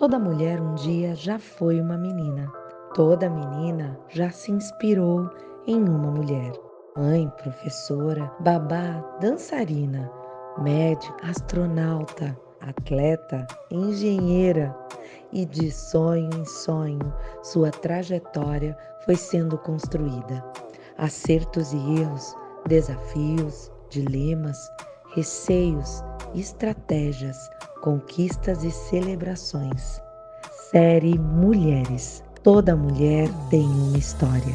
Toda mulher um dia já foi uma menina. Toda menina já se inspirou em uma mulher. Mãe, professora, babá, dançarina, médica, astronauta, atleta, engenheira. E de sonho em sonho, sua trajetória foi sendo construída. Acertos e erros, desafios, dilemas, receios, estratégias, conquistas e celebrações. Série Mulheres. Toda mulher tem uma história.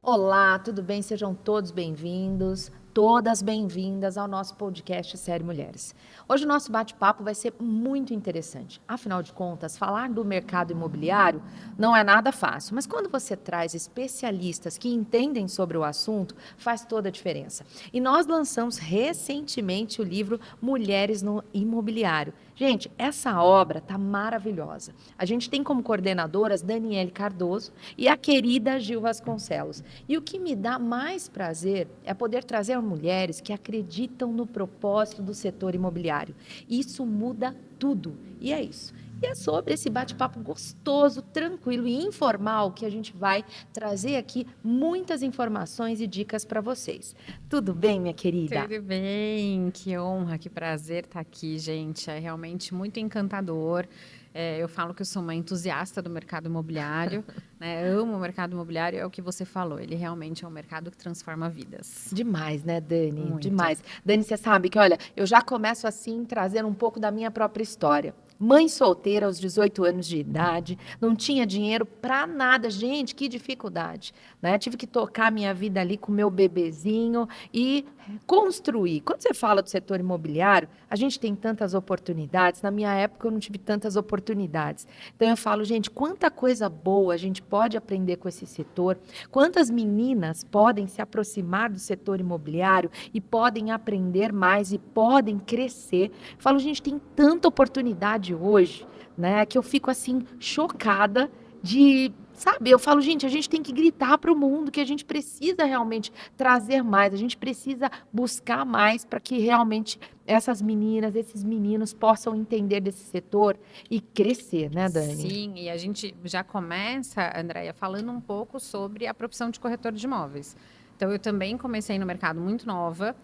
Olá, tudo bem? Sejam todos bem-vindos, todas bem-vindas ao nosso podcast Série Mulheres. Hoje o nosso bate-papo vai ser muito interessante. Afinal de contas, falar do mercado imobiliário não é nada fácil, mas quando você traz especialistas que entendem sobre o assunto, faz toda a diferença. E nós lançamos recentemente o livro Mulheres no Imobiliário. Gente, essa obra está maravilhosa. A gente tem como coordenadoras Daniele Cardoso e a querida Gil Vasconcelos. E o que me dá mais prazer é poder trazer mulheres que acreditam no propósito do setor imobiliário. Isso muda tudo. E é isso. E é sobre esse bate-papo gostoso, tranquilo e informal que a gente vai trazer aqui muitas informações e dicas para vocês. Tudo bem, minha querida? Tudo bem, que honra, que prazer estar aqui, gente. É realmente muito encantador. Eu falo que eu sou uma entusiasta do mercado imobiliário, né? Amo o mercado imobiliário, é o que você falou. Ele realmente é um mercado que transforma vidas. Demais, né, Dani? Muito. Demais. Dani, você sabe que, olha, eu já começo assim, trazendo um pouco da minha própria história. Mãe solteira aos 18 anos de idade, não tinha dinheiro para nada. Gente, que dificuldade, né? Tive que tocar minha vida ali com meu bebezinho e construir. Quando você fala do setor imobiliário, a gente tem tantas oportunidades. Na minha época, eu não tive tantas oportunidades. Então, eu falo, gente, quanta coisa boa a gente pode aprender com esse setor, quantas meninas podem se aproximar do setor imobiliário e podem aprender mais e podem crescer. Eu falo, gente, tem tanta oportunidade hoje, né, que eu fico assim chocada de, sabe, eu falo, gente, a gente tem que gritar para o mundo que a gente precisa realmente trazer mais, a gente precisa buscar mais para que realmente essas meninas, esses meninos possam entender desse setor e crescer, né, Dani? Sim, e a gente já começa, Andréia, falando um pouco sobre a profissão de corretor de imóveis. Então, eu também comecei no mercado muito nova,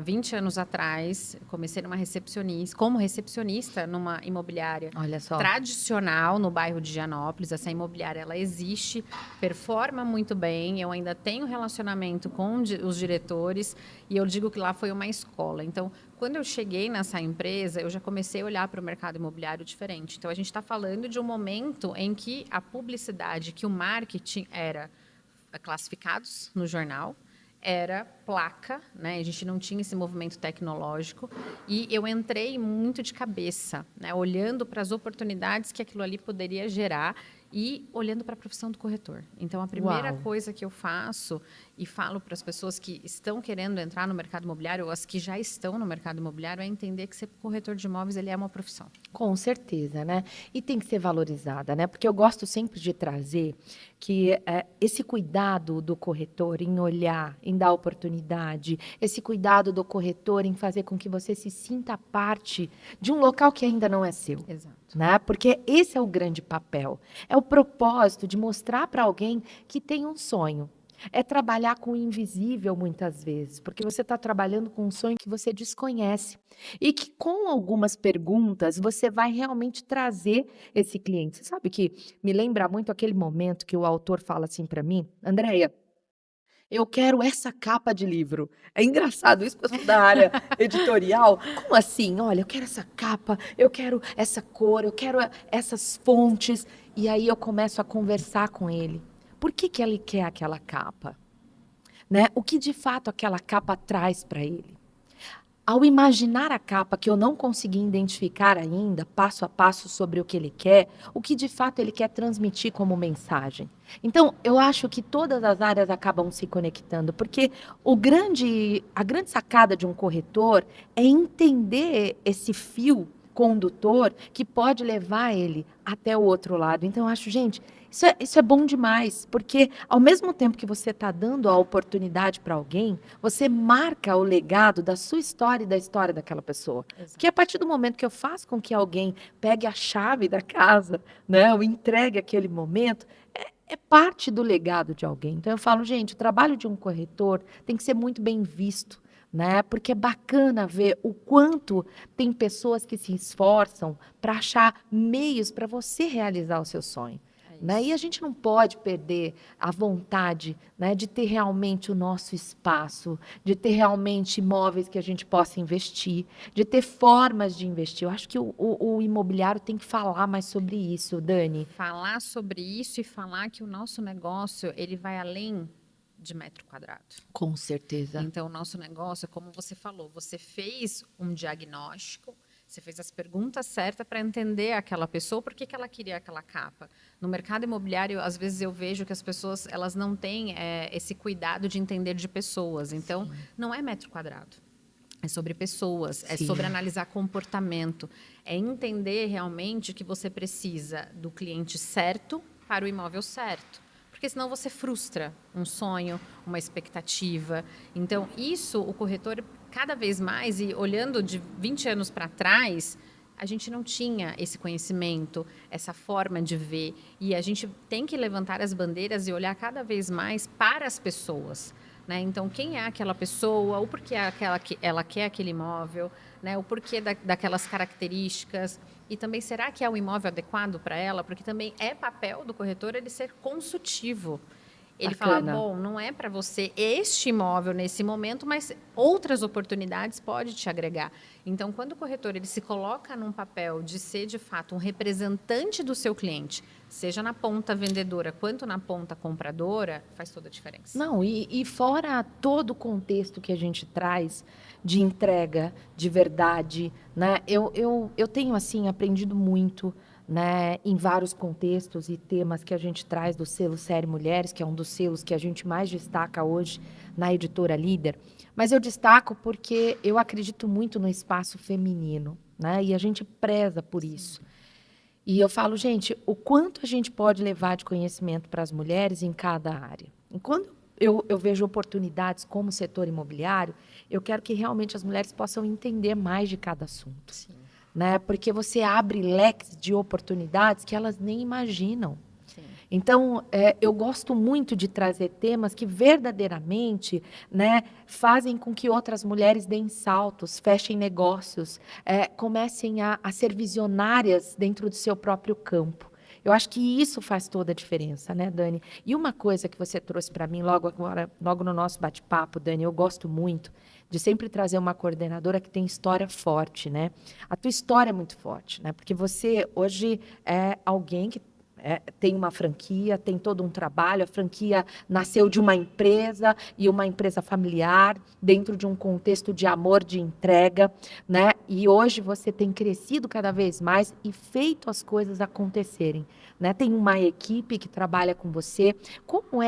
20 anos atrás, comecei como recepcionista numa imobiliária Olha só. tradicional no bairro de Gianópolis. Essa imobiliária, ela existe, performa muito bem, eu ainda tenho relacionamento com os diretores e eu digo que lá foi uma escola. Então, quando eu cheguei nessa empresa, eu já comecei a olhar para o mercado imobiliário diferente. Então, a gente está falando de um momento em que a publicidade, que o marketing era classificados no jornal, era placa, né? A gente não tinha esse movimento tecnológico e eu entrei muito de cabeça, né? Olhando para as oportunidades que aquilo ali poderia gerar e olhando para a profissão do corretor. Então, a primeira Uau. coisa que eu faço e falo para as pessoas que estão querendo entrar no mercado imobiliário ou as que já estão no mercado imobiliário é entender que ser corretor de imóveis ele é uma profissão. Com certeza, né? E tem que ser valorizada, né? Porque eu gosto sempre de trazer que esse cuidado do corretor em olhar, em dar oportunidade, esse cuidado do corretor em fazer com que você se sinta parte de um local que ainda não é seu. Exato. Né? Porque esse é o grande papel. É o propósito de mostrar para alguém que tem um sonho. É trabalhar com o invisível muitas vezes, porque você está trabalhando com um sonho que você desconhece. E que com algumas perguntas você vai realmente trazer esse cliente. Você sabe que me lembra muito aquele momento que o autor fala assim para mim, Andréia, eu quero essa capa de livro. É engraçado isso, porque eu sou da área editorial. Como assim? Olha, eu quero essa capa, eu quero essa cor, eu quero essas fontes. E aí eu começo a conversar com ele. Por que que ele quer aquela capa? Né? O que de fato aquela capa traz para ele? Ao imaginar a capa que eu não consegui identificar ainda, passo a passo sobre o que ele quer, o que de fato ele quer transmitir como mensagem. Então, eu acho que todas as áreas acabam se conectando, porque a grande sacada de um corretor é entender esse fio condutor que pode levar ele até o outro lado. Então, eu acho, gente, isso é bom demais, porque ao mesmo tempo que você está dando a oportunidade para alguém, você marca o legado da sua história e da história daquela pessoa. Porque a partir do momento que eu faço com que alguém pegue a chave da casa, né, ou entregue aquele momento, é parte do legado de alguém. Então, eu falo, gente, o trabalho de um corretor tem que ser muito bem visto, né? Porque é bacana ver o quanto tem pessoas que se esforçam para achar meios para você realizar o seu sonho. Né? E a gente não pode perder a vontade, né, de ter realmente o nosso espaço, de ter realmente imóveis que a gente possa investir, de ter formas de investir. Eu acho que o imobiliário tem que falar mais sobre isso, Dani. Falar sobre isso e falar que o nosso negócio ele vai além de metro quadrado. Com certeza. Então, o nosso negócio, como você falou, você fez um diagnóstico, você fez as perguntas certas para entender aquela pessoa, por que ela queria aquela capa. No mercado imobiliário, às vezes eu vejo que as pessoas elas não têm esse cuidado de entender de pessoas. Então, Sim. não é metro quadrado. É sobre pessoas, é Sim. sobre analisar comportamento, é entender realmente que você precisa do cliente certo para o imóvel certo. Porque senão você frustra um sonho, uma expectativa. Então, isso o corretor, cada vez mais, e olhando de 20 anos para trás, a gente não tinha esse conhecimento, essa forma de ver. E a gente tem que levantar as bandeiras e olhar cada vez mais para as pessoas. Né? Então, quem é aquela pessoa, o porquê ela quer aquele imóvel, né? O porquê daquelas características. E também, será que é o imóvel adequado para ela? Porque também é papel do corretor ele ser consultivo. Ele fala, bom, não é para você este imóvel nesse momento, mas outras oportunidades pode te agregar. Então, quando o corretor ele se coloca num papel de ser, de fato, um representante do seu cliente, seja na ponta vendedora quanto na ponta compradora, faz toda a diferença. Não, e fora todo o contexto que a gente traz de entrega, de verdade, né? Eu tenho, assim, aprendido muito, né, em vários contextos e temas que a gente traz do selo Série Mulheres, que é um dos selos que a gente mais destaca hoje na Editora Líder. Mas eu destaco porque eu acredito muito no espaço feminino, né? E a gente preza por isso. E eu falo, gente, o quanto a gente pode levar de conhecimento para as mulheres em cada área. E quando eu vejo oportunidades como o setor imobiliário, eu quero que realmente as mulheres possam entender mais de cada assunto. Sim. Né? Porque você abre leques de oportunidades que elas nem imaginam. Sim. Então, eu gosto muito de trazer temas que verdadeiramente, né, fazem com que outras mulheres deem saltos, fechem negócios, comecem a ser visionárias dentro do seu próprio campo. Eu acho que isso faz toda a diferença, né, Dani? E uma coisa que você trouxe para mim logo agora, logo no nosso bate-papo, Dani, eu gosto muito de sempre trazer uma coordenadora que tem história forte, né? A tua história é muito forte, né? Porque você hoje é alguém que tem uma franquia, tem todo um trabalho, a franquia nasceu de uma empresa e uma empresa familiar, dentro de um contexto de amor, de entrega, né? E hoje você tem crescido cada vez mais e feito as coisas acontecerem, né? Tem uma equipe que trabalha com você. Como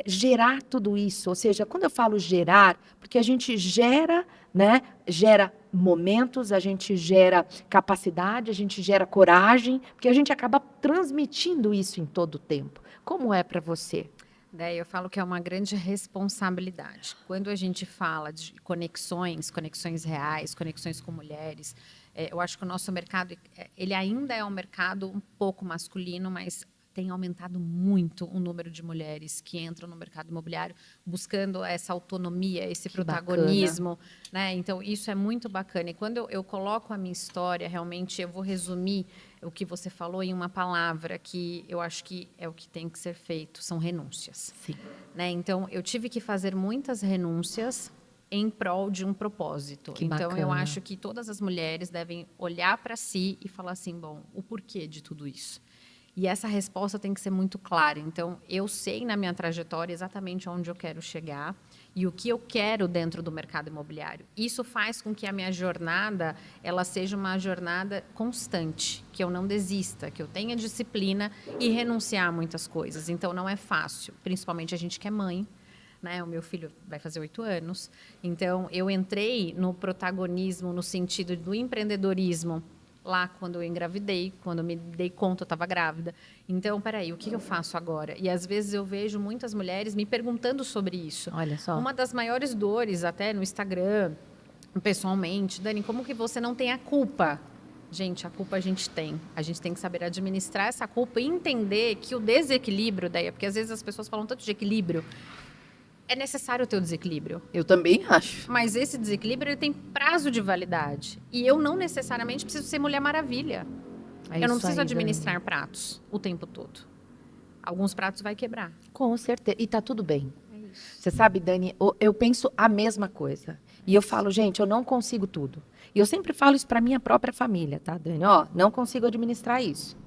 gerar tudo isso? Ou seja, quando eu falo gerar, porque a gente gera, né? Gera momentos, a gente gera capacidade, a gente gera coragem, porque a gente acaba transmitindo isso em todo o tempo. Como é para você? Daí eu falo que é uma grande responsabilidade. Quando a gente fala de conexões reais, conexões com mulheres, eu acho que o nosso mercado, ele ainda é um mercado um pouco masculino, mas tem aumentado muito o número de mulheres que entram no mercado imobiliário buscando essa autonomia, esse protagonismo, né? Então, isso é muito bacana. E quando eu coloco a minha história, realmente, eu vou resumir o que você falou em uma palavra que eu acho que é o que tem que ser feito, são renúncias. Sim. Né? Então, eu tive que fazer muitas renúncias em prol de um propósito. Que então, bacana. eu acho que todas as mulheres devem olhar para si e falar assim, bom, o porquê de tudo isso? E essa resposta tem que ser muito clara. Então, eu sei na minha trajetória exatamente onde eu quero chegar e o que eu quero dentro do mercado imobiliário. Isso faz com que a minha jornada ela seja uma jornada constante, que eu não desista, que eu tenha disciplina e renunciar a muitas coisas. Então, não é fácil, principalmente a gente que é mãe. Né? O meu filho vai fazer 8 anos. Então, eu entrei no protagonismo, no sentido do empreendedorismo, lá quando eu engravidei, quando eu me dei conta eu estava grávida. Então, peraí, o que eu faço agora? E às vezes eu vejo muitas mulheres me perguntando sobre isso. Olha só. Uma das maiores dores, até no Instagram, pessoalmente, Dani, como que você não tem a culpa? Gente, a culpa a gente tem. A gente tem que saber administrar essa culpa e entender que o desequilíbrio daí, porque às vezes as pessoas falam tanto de equilíbrio, é necessário ter o desequilíbrio. Eu também acho. Mas esse desequilíbrio ele tem prazo de validade. E eu não necessariamente preciso ser Mulher Maravilha. É eu não isso preciso aí, administrar Dani. pratos o tempo todo. Alguns pratos vai quebrar. Com certeza. E tá tudo bem. É isso. Você sabe, Dani, eu penso a mesma coisa. E eu falo, gente, eu não consigo tudo. E eu sempre falo isso para minha própria família, tá, Dani? Ó, não consigo administrar isso.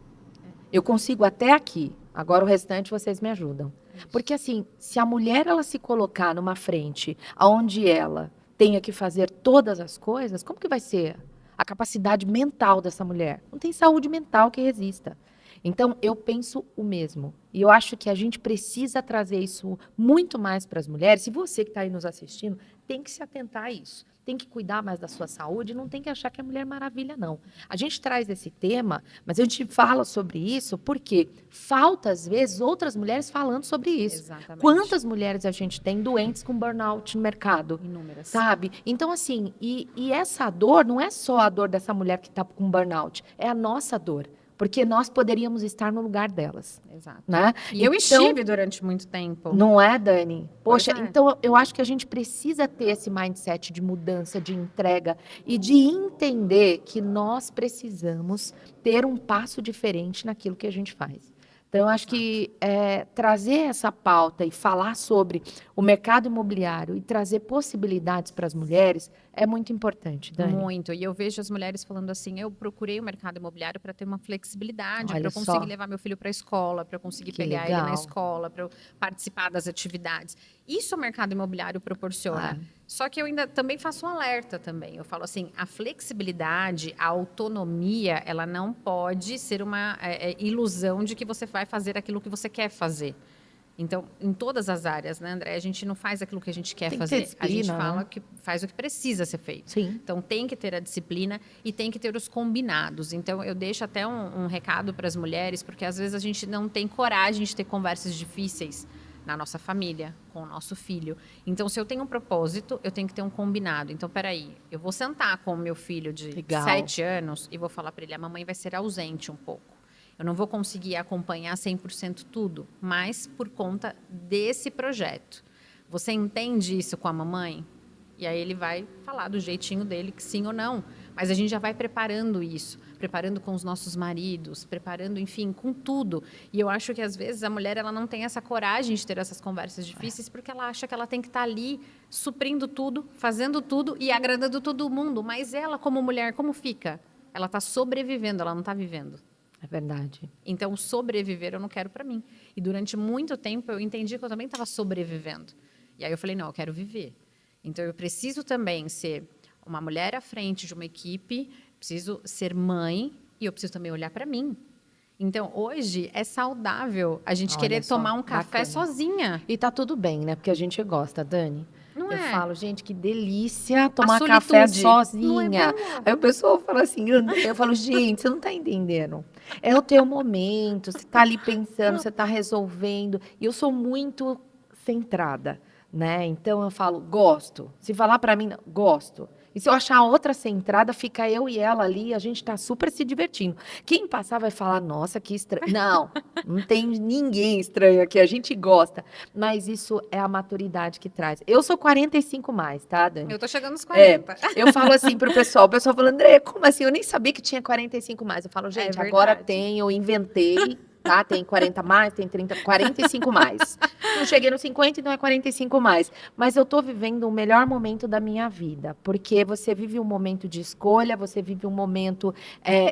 Eu consigo até aqui. Agora o restante vocês me ajudam. Porque assim, se a mulher ela se colocar numa frente onde ela tenha que fazer todas as coisas, como que vai ser a capacidade mental dessa mulher? Não tem saúde mental que resista. Então, eu penso o mesmo. E eu acho que a gente precisa trazer isso muito mais para as mulheres. E você que está aí nos assistindo, tem que se atentar a isso. Tem que cuidar mais da sua saúde, não tem que achar que é Mulher Maravilha, não. A gente traz esse tema, mas a gente fala sobre isso porque falta, às vezes, outras mulheres falando sobre isso. Exatamente. Quantas mulheres a gente tem doentes com burnout no mercado? Inúmeras. Sabe? Então, assim, e essa dor não é só a dor dessa mulher que está com burnout, é a nossa dor. Porque nós poderíamos estar no lugar delas, Exato. né? E eu Então, estive durante muito tempo. não é, Dani? Pois Poxa, é. então eu acho que a gente precisa ter esse mindset de mudança, de entrega e de entender que nós precisamos ter um passo diferente naquilo que a gente faz. Então, eu acho que trazer essa pauta e falar sobre o mercado imobiliário e trazer possibilidades para as mulheres é muito importante, Dani. Muito. E eu vejo as mulheres falando assim: eu procurei o mercado imobiliário para ter uma flexibilidade, para Olha eu conseguir só. levar meu filho para a escola, para eu conseguir Que pegar ele na legal. escola, para eu participar das atividades. Isso o mercado imobiliário proporciona. Ah. Só que eu ainda também faço um alerta também. Eu falo assim: a flexibilidade, a autonomia, ela não pode ser uma ilusão de que você vai fazer aquilo que você quer fazer. Então, em todas as áreas, né, André? A gente não faz aquilo que a gente quer Tem que fazer. ter A gente disciplina, fala né? que faz o que precisa ser feito. Sim. Então, tem que ter a disciplina e tem que ter os combinados. Então, eu deixo até um recado para as mulheres, porque às vezes a gente não tem coragem de ter conversas difíceis na nossa família, com o nosso filho. Então, se eu tenho um propósito, eu tenho que ter um combinado. Então, peraí, eu vou sentar com o meu filho de Legal. 7 anos e vou falar para ele: a mamãe vai ser ausente um pouco. Eu não vou conseguir acompanhar 100% tudo, mas por conta desse projeto. Você entende isso com a mamãe? E aí ele vai falar do jeitinho dele, que sim ou não. Mas a gente já vai preparando isso, preparando com os nossos maridos, preparando, enfim, com tudo. E eu acho que, às vezes, a mulher ela não tem essa coragem de ter essas conversas difíceis porque ela acha que ela tem que estar ali suprindo tudo, fazendo tudo e agradando todo mundo. Mas ela, como mulher, como fica? Ela está sobrevivendo, ela não está vivendo. É verdade. Então, sobreviver eu não quero para mim. E durante muito tempo eu entendi que eu também estava sobrevivendo. E aí eu falei: não, eu quero viver. Então, eu preciso também ser uma mulher à frente de uma equipe, preciso ser mãe e eu preciso também olhar para mim. Então, hoje é saudável a gente Olha querer só, tomar um café bacana. sozinha. E tá tudo bem, né? Porque a gente gosta, Dani. Não Eu é? falo, gente, que delícia tomar solitude café não é sozinha. boa? Aí o pessoal fala assim, André, eu falo, gente, você não tá entendendo. É o teu momento, você tá ali pensando, você tá resolvendo. E eu sou muito centrada, né? Então eu falo, gosto. Se falar pra mim, gosto. E se eu achar outra centrada, fica eu e ela ali, a gente tá super se divertindo. Quem passar vai falar, nossa, que estranho. Não, não tem ninguém estranho aqui, a gente gosta. Mas isso é a maturidade que traz. Eu sou 45 mais, tá, Dani? Eu tô chegando nos É, 40. eu falo assim pro pessoal, o pessoal fala, André, como assim? Eu nem sabia que tinha 45 mais. Eu falo, gente, agora verdade. tem, eu inventei, tá? Tem 40 mais, tem 30, 45 mais. Não cheguei no 50, então é 45 mais. Mas eu tô vivendo o melhor momento da minha vida, porque você vive um momento de escolha, você vive um momento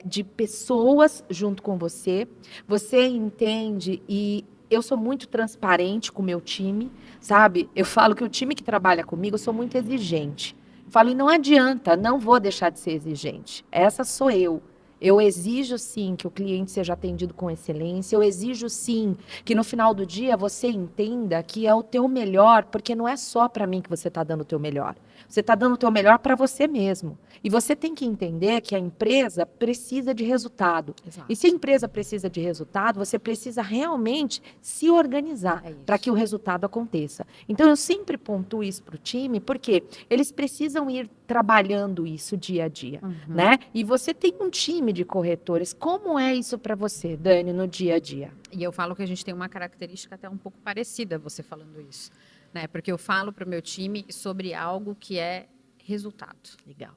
de pessoas junto com você, você entende e eu sou muito transparente com o meu time, sabe? Eu falo que o time que trabalha comigo, eu sou muito exigente. Eu falo, e não adianta, não vou deixar de ser exigente. Essa sou eu. Eu exijo, sim, que o cliente seja atendido com excelência. Eu exijo, sim, que no final do dia você entenda que é o teu melhor, porque não é só para mim que você está dando o teu melhor. Você está dando o teu melhor para você mesmo. E você tem que entender que a empresa precisa de resultado. Exato. E se a empresa precisa de resultado, você precisa realmente se organizar para que o resultado aconteça. Então, eu sempre pontuo isso para o time, porque eles precisam ir trabalhando isso dia a dia, né? E você tem um time de corretores. Como é isso para você, Dani, no dia a dia? E eu falo que a gente tem uma característica até um pouco parecida, você falando isso, né? Porque eu falo para o meu time sobre algo que é resultado. Legal.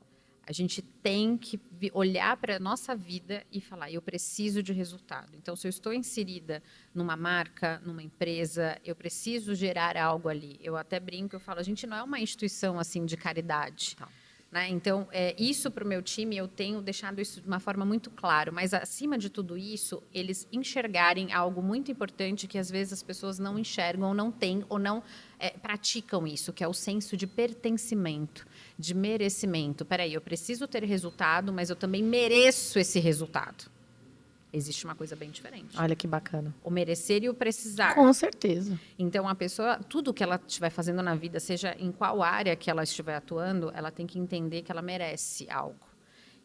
A gente tem que olhar para a nossa vida e falar, eu preciso de resultado. Então, se eu estou inserida numa marca, numa empresa, eu preciso gerar algo ali. Eu até brinco, eu falo, a gente não é uma instituição assim de caridade. Não. Né? Então, isso para o meu time, eu tenho deixado isso de uma forma muito clara. Mas, acima de tudo isso, eles enxergarem algo muito importante que, às vezes, as pessoas não enxergam, ou não têm, ou não praticam isso, que é o senso de pertencimento, de merecimento. Peraí, eu preciso ter resultado, mas eu também mereço esse resultado. Existe uma coisa bem diferente. Olha que bacana. O merecer e o precisar. Com certeza. Então, a pessoa, tudo que ela estiver fazendo na vida, seja em qual área que ela estiver atuando, ela tem que entender que ela merece algo.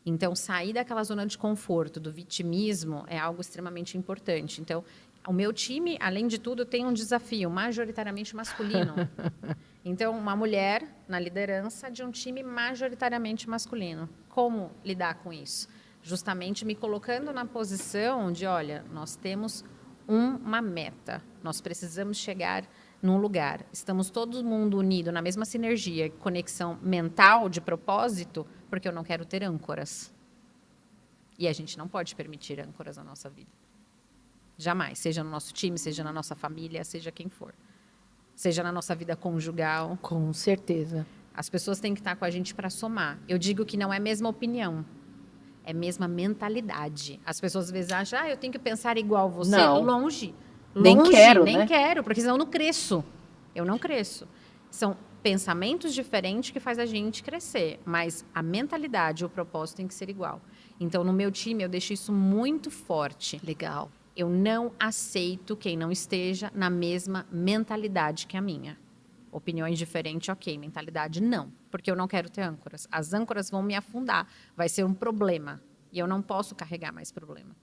Então, sair daquela zona de conforto, do vitimismo, é algo extremamente importante. Então, o meu time, além de tudo, tem um desafio majoritariamente masculino. Então, uma mulher na liderança de um time majoritariamente masculino. Como lidar com isso? Justamente me colocando na posição de, olha, nós temos uma meta, nós precisamos chegar num lugar, estamos todo mundo unido na mesma sinergia, conexão mental, de propósito, porque eu não quero ter âncoras. E a gente não pode permitir âncoras na nossa vida. Jamais, seja no nosso time, seja na nossa família, seja quem for. Seja na nossa vida conjugal. Com certeza. As pessoas têm que estar com a gente para somar. Eu digo que não é a mesma opinião. É a mesma mentalidade. As pessoas às vezes acham, eu tenho que pensar igual você. Não. Longe. Nem quero, nem né? quero, porque senão eu não cresço. Eu não cresço. São pensamentos diferentes que faz a gente crescer, mas a mentalidade, o propósito tem que ser igual. Então, no meu time, eu deixo isso muito forte. Legal. Eu não aceito quem não esteja na mesma mentalidade que a minha. Opiniões diferentes, ok. Mentalidade, não. Porque eu não quero ter âncoras. As âncoras vão me afundar. Vai ser um problema. E eu não posso carregar mais problema.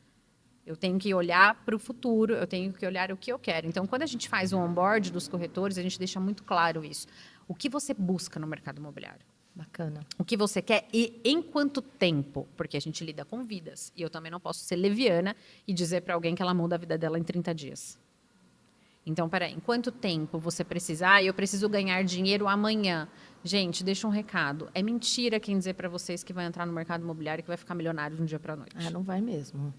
Eu tenho que olhar para o futuro, eu tenho que olhar o que eu quero. Então, quando a gente faz o onboard dos corretores, a gente deixa muito claro isso. O que você busca no mercado imobiliário? Bacana. O que você quer e em quanto tempo? Porque a gente lida com vidas. E eu também não posso ser leviana e dizer para alguém que ela muda a vida dela em 30 dias. Então, peraí, em quanto tempo você precisa? Eu preciso ganhar dinheiro amanhã. Gente, deixa um recado. É mentira quem dizer para vocês que vai entrar no mercado imobiliário e que vai ficar milionário de um dia para a noite. Não vai mesmo.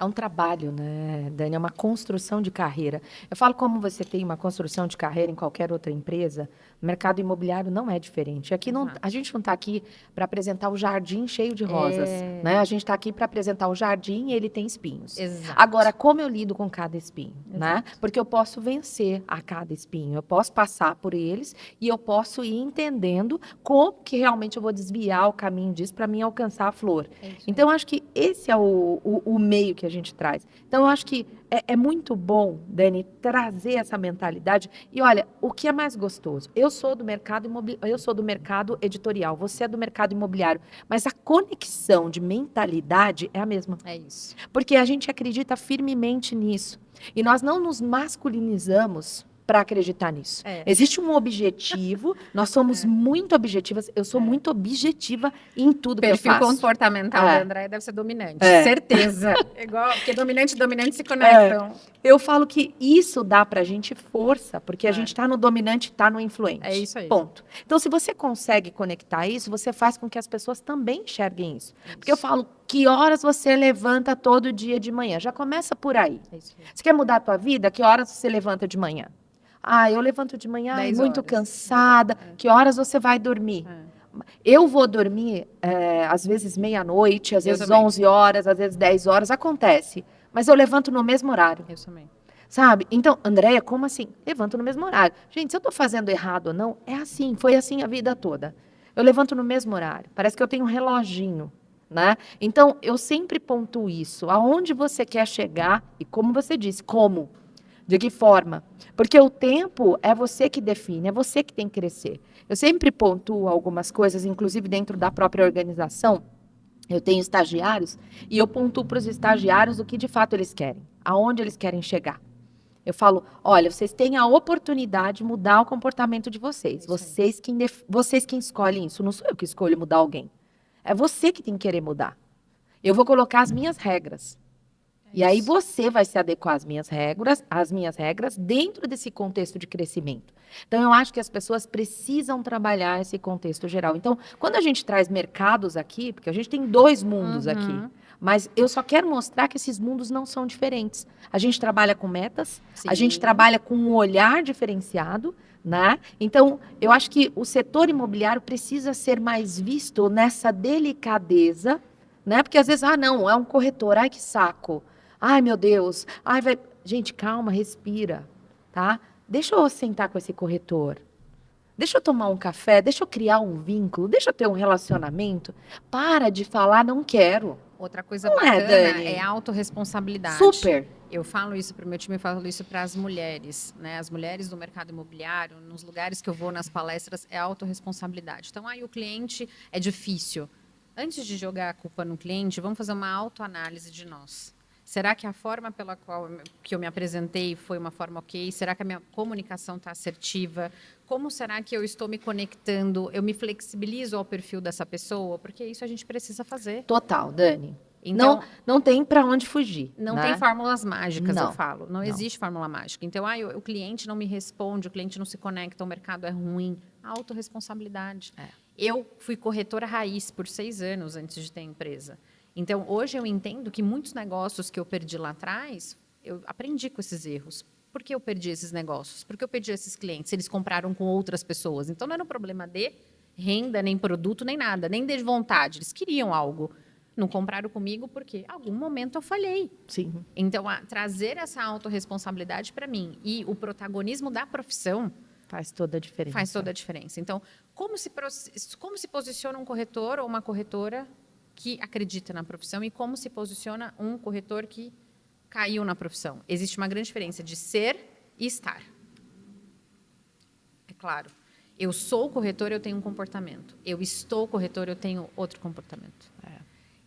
É um trabalho, né, Dani? É uma construção de carreira. Eu falo como você tem uma construção de carreira em qualquer outra empresa, o mercado imobiliário não é diferente. Aqui não, a gente não está aqui para apresentar o jardim cheio de rosas, né? A gente está aqui para apresentar o jardim e ele tem espinhos. Exato. Agora, como eu lido com cada espinho, né? Porque eu posso vencer a cada espinho, eu posso passar por eles e eu posso ir entendendo como que realmente eu vou desviar o caminho disso para mim alcançar a flor. Então, eu acho que esse é o meio que a gente traz. Então, eu acho que é muito bom, Dani, trazer essa mentalidade. E olha, o que é mais gostoso? Eu sou do mercado editorial, você é do mercado imobiliário, mas a conexão de mentalidade é a mesma. É isso. Porque a gente acredita firmemente nisso. E nós não nos masculinizamos para acreditar nisso. Existe um objetivo, nós somos muito objetivas, eu sou muito objetiva em tudo que eu faço. O perfil comportamental da Andréia deve ser dominante, certeza. Igual, porque dominante e dominante se conectam. Eu falo que isso dá pra gente força, porque a gente tá no dominante, tá no influente. É isso aí. Ponto. Então, se você consegue conectar isso, você faz com que as pessoas também enxerguem isso. Porque eu falo, que horas você levanta todo dia de manhã? Já começa por aí. Você quer mudar a tua vida? Que horas você levanta de manhã? Eu levanto de manhã muito cansada. Que horas você vai dormir? Eu vou dormir, às vezes, meia-noite, às vezes 11 horas, às vezes 10 horas. Acontece. Mas eu levanto no mesmo horário. Eu também. Sabe? Então, Andréia, como assim? Levanto no mesmo horário. Gente, se eu estou fazendo errado ou não, é assim. Foi assim a vida toda. Eu levanto no mesmo horário. Parece que eu tenho um reloginho. Né? Então, eu sempre pontuo isso. Aonde você quer chegar e como você disse, como? De que forma? Porque o tempo é você que define, é você que tem que crescer. Eu sempre pontuo algumas coisas, inclusive dentro da própria organização. Eu tenho estagiários e eu pontuo para os estagiários o que de fato eles querem, aonde eles querem chegar. Eu falo, olha, vocês têm a oportunidade de mudar o comportamento de vocês. Vocês quem escolhem isso. Não sou eu que escolho mudar alguém. É você que tem que querer mudar. Eu vou colocar as minhas regras. E aí você vai se adequar às minhas regras dentro desse contexto de crescimento. Então, eu acho que as pessoas precisam trabalhar esse contexto geral. Então, quando a gente traz mercados aqui, porque a gente tem 2 mundos aqui, mas eu só quero mostrar que esses mundos não são diferentes. A gente trabalha com metas, a gente trabalha com um olhar diferenciado, né? Então, eu acho que o setor imobiliário precisa ser mais visto nessa delicadeza, né? Porque às vezes, não, é um corretor, ai que saco. Ai, meu Deus. Ai, vai... Gente, calma, respira, tá? Deixa eu sentar com esse corretor. Deixa eu tomar um café, deixa eu criar um vínculo, deixa eu ter um relacionamento. Para de falar, não quero. Outra coisa Não bacana Dani? é a autorresponsabilidade. Super. Eu falo isso para o meu time, eu falo isso para as mulheres, né? As mulheres do mercado imobiliário, nos lugares que eu vou, nas palestras, é a autorresponsabilidade. Então, aí o cliente é difícil. Antes de jogar a culpa no cliente, vamos fazer uma autoanálise de nós. Será que a forma pela qual que eu me apresentei foi uma forma ok? Será que a minha comunicação está assertiva? Como será que eu estou me conectando? Eu me flexibilizo ao perfil dessa pessoa? Porque isso a gente precisa fazer. Total, Dani. Então, não tem para onde fugir. Não né? tem fórmulas mágicas, Não, eu falo. Não não. existe fórmula mágica. Então, o cliente não me responde, o cliente não se conecta, o mercado é ruim. Autorresponsabilidade. Eu fui corretora raiz por 6 anos antes de ter empresa. Então, hoje eu entendo que muitos negócios que eu perdi lá atrás, eu aprendi com esses erros. Por que eu perdi esses negócios? Por que eu perdi esses clientes? Eles compraram com outras pessoas. Então, não era um problema de renda, nem produto, nem nada, nem de vontade. Eles queriam algo. Não compraram comigo porque, em algum momento, eu falhei. Sim. Então, trazer essa autorresponsabilidade para mim e o protagonismo da profissão faz toda a diferença. Faz toda a diferença. Então, como se posiciona um corretor ou uma corretora que acredita na profissão e como se posiciona um corretor que caiu na profissão? Existe uma grande diferença de ser e estar. É claro. Eu sou corretor, eu tenho um comportamento. Eu estou corretor, eu tenho outro comportamento.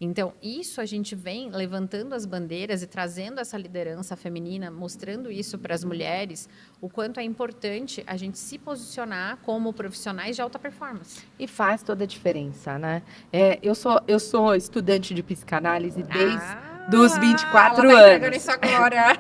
Então, isso a gente vem levantando as bandeiras e trazendo essa liderança feminina, mostrando isso para as mulheres, o quanto é importante a gente se posicionar como profissionais de alta performance. E faz toda a diferença, né? Eu sou estudante de psicanálise desde dos 24 ela tá anos. Isso agora.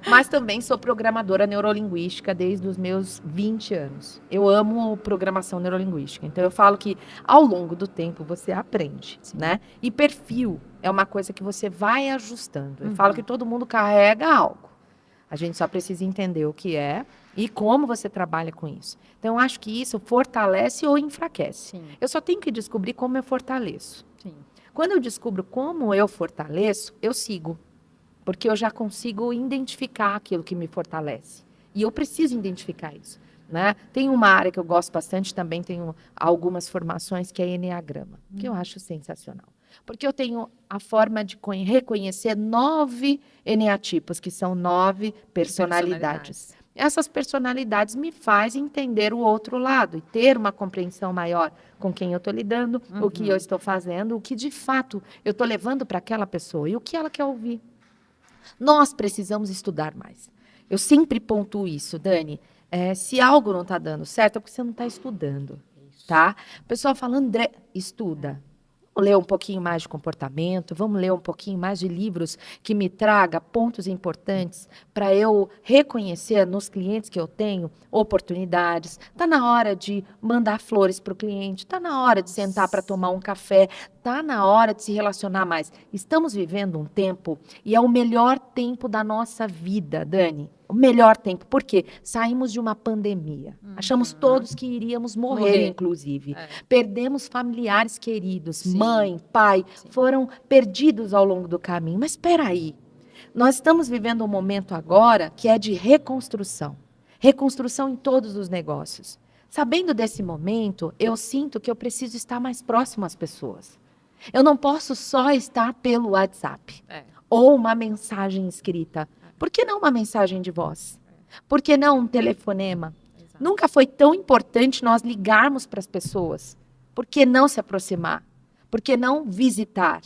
Mas também sou programadora neurolinguística desde os meus 20 anos. Eu amo programação neurolinguística. Então, eu falo que, ao longo do tempo, você aprende, né? E perfil é uma coisa que você vai ajustando. Eu falo que todo mundo carrega algo. A gente só precisa entender o que é e como você trabalha com isso. Então, eu acho que isso fortalece ou enfraquece. Sim. Eu só tenho que descobrir como eu fortaleço. Sim. Quando eu descubro como eu fortaleço, eu sigo. Porque eu já consigo identificar aquilo que me fortalece. E eu preciso identificar isso. Né? Tem uma área que eu gosto bastante, também tenho algumas formações, que é Eneagrama, que eu acho sensacional. Porque eu tenho a forma de reconhecer 9 eneatipos, que são 9 personalidades. Essas personalidades me fazem entender o outro lado e ter uma compreensão maior com quem eu estou lidando, o que eu estou fazendo, o que de fato eu estou levando para aquela pessoa e o que ela quer ouvir. Nós precisamos estudar mais. Eu sempre pontuo isso, Dani. Se algo não está dando certo, é porque você não está estudando. Tá? O pessoal fala, André, estuda. Vamos ler um pouquinho mais de comportamento, vamos ler um pouquinho mais de livros que me traga pontos importantes para eu reconhecer nos clientes que eu tenho oportunidades. Está na hora de mandar flores para o cliente, está na hora de sentar para tomar um café, está na hora de se relacionar mais. Estamos vivendo um tempo, e é o melhor tempo da nossa vida, Dani. O melhor tempo, porque saímos de uma pandemia. Achamos todos que iríamos morrer. Inclusive. Perdemos familiares queridos, mãe, pai, foram perdidos ao longo do caminho. Mas espera aí, nós estamos vivendo um momento agora que é de reconstrução. Reconstrução em todos os negócios. Sabendo desse momento, eu sinto que eu preciso estar mais próximo às pessoas. Eu não posso só estar pelo WhatsApp ou uma mensagem escrita. Por que não uma mensagem de voz? Por que não um telefonema? Exato. Nunca foi tão importante nós ligarmos para as pessoas. Por que não se aproximar? Por que não visitar?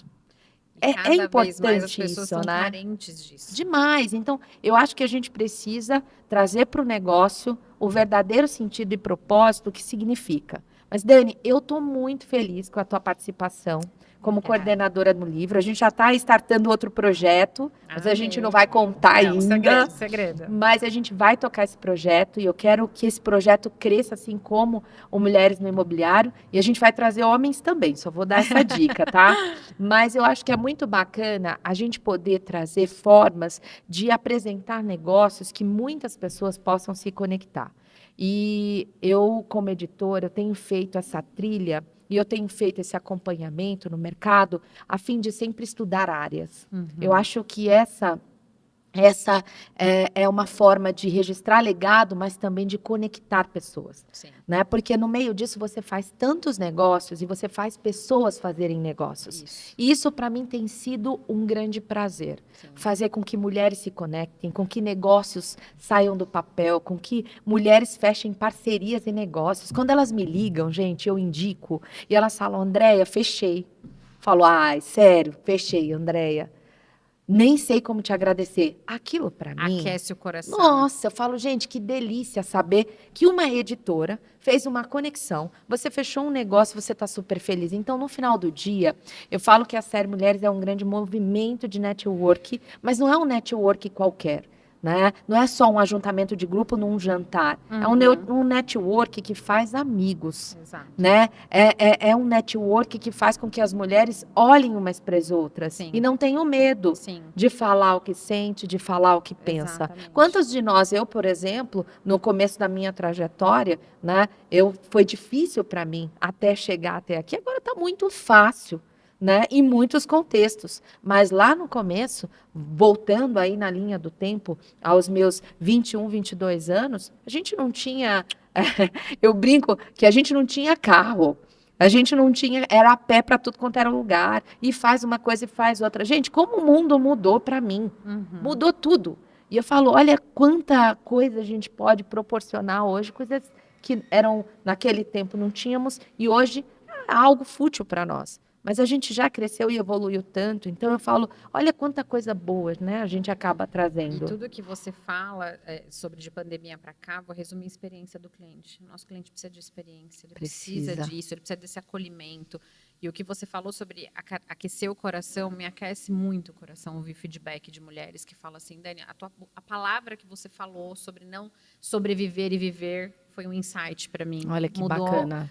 É Cada vez mais as importante pessoas isso, estão né? carentes disso. Demais. Então, eu acho que a gente precisa trazer para o negócio o verdadeiro sentido e propósito que significa. Mas, Dani, eu estou muito feliz com a tua participação como coordenadora do livro. A gente já está startando outro projeto, mas a gente não vai contar ainda. Segredo. Mas a gente vai tocar esse projeto e eu quero que esse projeto cresça assim como o Mulheres no Imobiliário. E a gente vai trazer homens também, só vou dar essa dica, tá? Mas eu acho que é muito bacana a gente poder trazer formas de apresentar negócios que muitas pessoas possam se conectar. E eu, como editora, eu tenho feito essa trilha e eu tenho feito esse acompanhamento no mercado a fim de sempre estudar áreas. Eu acho que essa é uma forma de registrar legado, mas também de conectar pessoas. Sim. Né? Porque no meio disso você faz tantos negócios e você faz pessoas fazerem negócios. Isso. E isso, para mim, tem sido um grande prazer. Sim. Fazer com que mulheres se conectem, com que negócios saiam do papel, com que mulheres fechem parcerias e negócios. Quando elas me ligam, gente, eu indico, e elas falam, Andréia, fechei. Falo, ai, sério, fechei, Andréia. Nem sei como te agradecer. Aquilo para mim... Aquece o coração. Nossa, eu falo, gente, que delícia saber que uma editora fez uma conexão, você fechou um negócio, você está super feliz. Então, no final do dia, eu falo que a série Mulheres é um grande movimento de network, mas não é um network qualquer. Né? Não é só um ajuntamento de grupo num jantar. É um network que faz amigos. Exato. Né? É um network que faz com que as mulheres olhem umas para as outras. Sim. E não tenham medo Sim. de falar o que sente, de falar o que pensa. Exatamente. Quantos de nós, eu, por exemplo, no começo da minha trajetória, né, foi difícil para mim até chegar até aqui. Agora está muito fácil. Né, em muitos contextos, mas lá no começo, voltando aí na linha do tempo, aos meus 21, 22 anos, a gente não tinha, eu brinco que a gente não tinha carro, a gente não tinha, era a pé para tudo quanto era lugar, e faz uma coisa e faz outra. Gente, como o mundo mudou para mim, mudou tudo. E eu falo, olha quanta coisa a gente pode proporcionar hoje, coisas que eram naquele tempo não tínhamos, e hoje é algo fútil para nós. Mas a gente já cresceu e evoluiu tanto. Então, eu falo, olha quanta coisa boa, né? A gente acaba trazendo. E tudo que você fala sobre de pandemia para cá, vou resumir a experiência do cliente. O nosso cliente precisa de experiência, ele precisa disso, ele precisa desse acolhimento. E o que você falou sobre aquecer o coração, me aquece muito o coração ouvir feedback de mulheres que falam assim, Dani, a palavra que você falou sobre não sobreviver e viver foi um insight para mim. Olha que mudou bacana.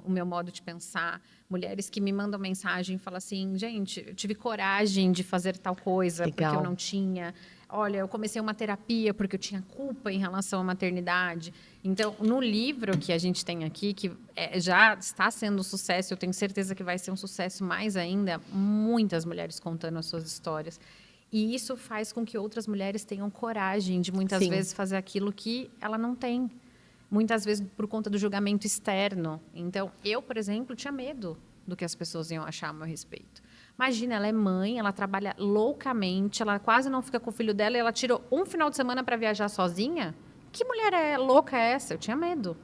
o meu modo de pensar. Mulheres que me mandam mensagem e falam assim, gente, eu tive coragem de fazer tal coisa porque eu não tinha. Olha, eu comecei uma terapia porque eu tinha culpa em relação à maternidade. Então, no livro que a gente tem aqui, que já está sendo um sucesso, eu tenho certeza que vai ser um sucesso mais ainda, muitas mulheres contando as suas histórias. E isso faz com que outras mulheres tenham coragem de, muitas vezes, fazer aquilo que ela não tem. Muitas vezes por conta do julgamento externo. Então, eu, por exemplo, tinha medo do que as pessoas iam achar a meu respeito. Imagina, ela é mãe, ela trabalha loucamente, ela quase não fica com o filho dela e ela tirou um final de semana para viajar sozinha? Que mulher louca é essa? Eu tinha medo.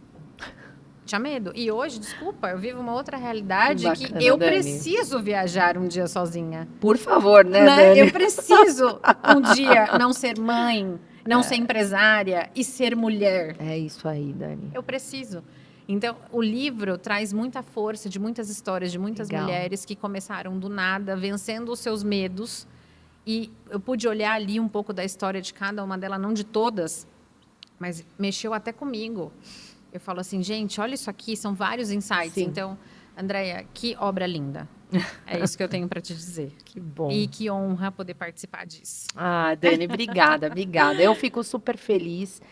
Tinha medo. E hoje, desculpa, eu vivo uma outra realidade que eu preciso viajar um dia sozinha. Por favor, né, Dani? Eu preciso um dia não ser mãe, não ser empresária e ser mulher. É isso aí, Dani. Eu preciso. Então, o livro traz muita força de muitas histórias de muitas mulheres que começaram do nada, vencendo os seus medos. E eu pude olhar ali um pouco da história de cada uma delas, não de todas, mas mexeu até comigo. Eu falo assim, gente, olha isso aqui, são vários insights. Sim. Então, Andréia, que obra linda. É isso que eu tenho para te dizer. Que bom. E que honra poder participar disso. Ah, Dani, obrigada, obrigada. Eu fico super feliz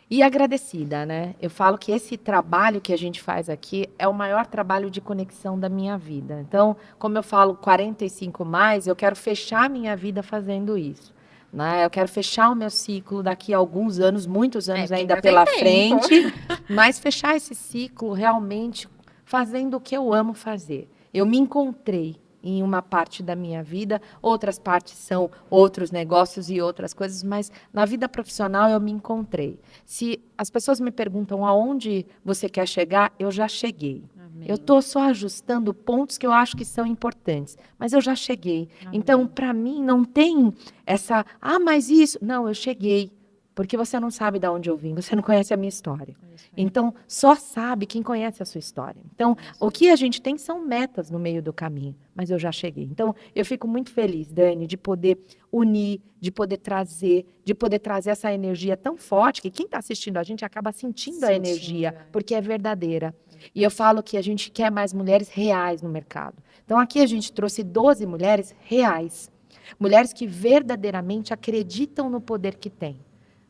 e agradecida, né? Eu falo que esse trabalho que a gente faz aqui é o maior trabalho de conexão da minha vida. Então, como eu falo 45 mais, eu quero fechar a minha vida fazendo isso. Né? Eu quero fechar o meu ciclo daqui a alguns anos, muitos anos ainda pela frente, mas fechar esse ciclo realmente fazendo o que eu amo fazer. Eu me encontrei em uma parte da minha vida, outras partes são outros negócios e outras coisas, mas na vida profissional eu me encontrei. Se as pessoas me perguntam aonde você quer chegar, eu já cheguei. Amém. Eu estou só ajustando pontos que eu acho que são importantes, mas eu já cheguei. Amém. Então, para mim, não tem essa, mas isso. Não, eu cheguei. Porque você não sabe de onde eu vim, você não conhece a minha história. Então, só sabe quem conhece a sua história. Então, o que a gente tem são metas no meio do caminho, mas eu já cheguei. Então, eu fico muito feliz, Dani, de poder unir, de poder trazer essa energia tão forte que quem está assistindo a gente acaba sentindo a energia, porque é verdadeira. E eu falo que a gente quer mais mulheres reais no mercado. Então, aqui a gente trouxe 12 mulheres reais. Mulheres que verdadeiramente acreditam no poder que têm.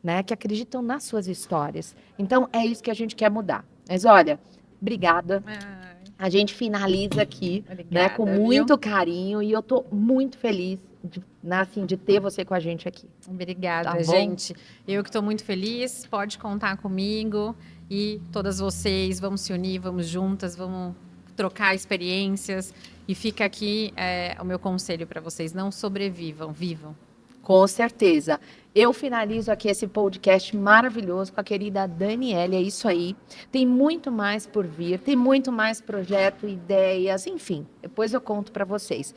Né, que acreditam nas suas histórias. Então, é isso que a gente quer mudar. Mas, olha, obrigada. A gente finaliza aqui, né, com muito carinho, e eu estou muito feliz de ter você com a gente aqui. Obrigada, Tá bom? gente. Eu que estou muito feliz, pode contar comigo e todas vocês, vamos se unir, vamos juntas, vamos trocar experiências. E fica aqui o meu conselho para vocês, não sobrevivam, vivam. Com certeza. Eu finalizo aqui esse podcast maravilhoso com a querida Daniele, é isso aí. Tem muito mais por vir, tem muito mais projeto, ideias, enfim. Depois eu conto para vocês.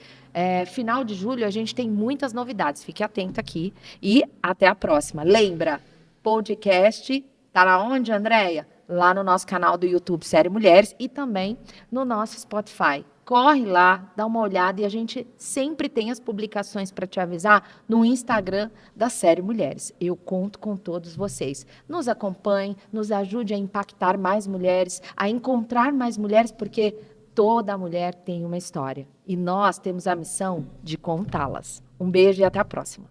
Final de julho a gente tem muitas novidades, fique atento aqui e até a próxima. Lembra, podcast tá lá onde, Andréia? Lá no nosso canal do YouTube Série Mulheres e também no nosso Spotify. Corre lá, dá uma olhada e a gente sempre tem as publicações para te avisar no Instagram da Série Mulheres. Eu conto com todos vocês. Nos acompanhe, nos ajude a impactar mais mulheres, a encontrar mais mulheres, porque toda mulher tem uma história. E nós temos a missão de contá-las. Um beijo e até a próxima.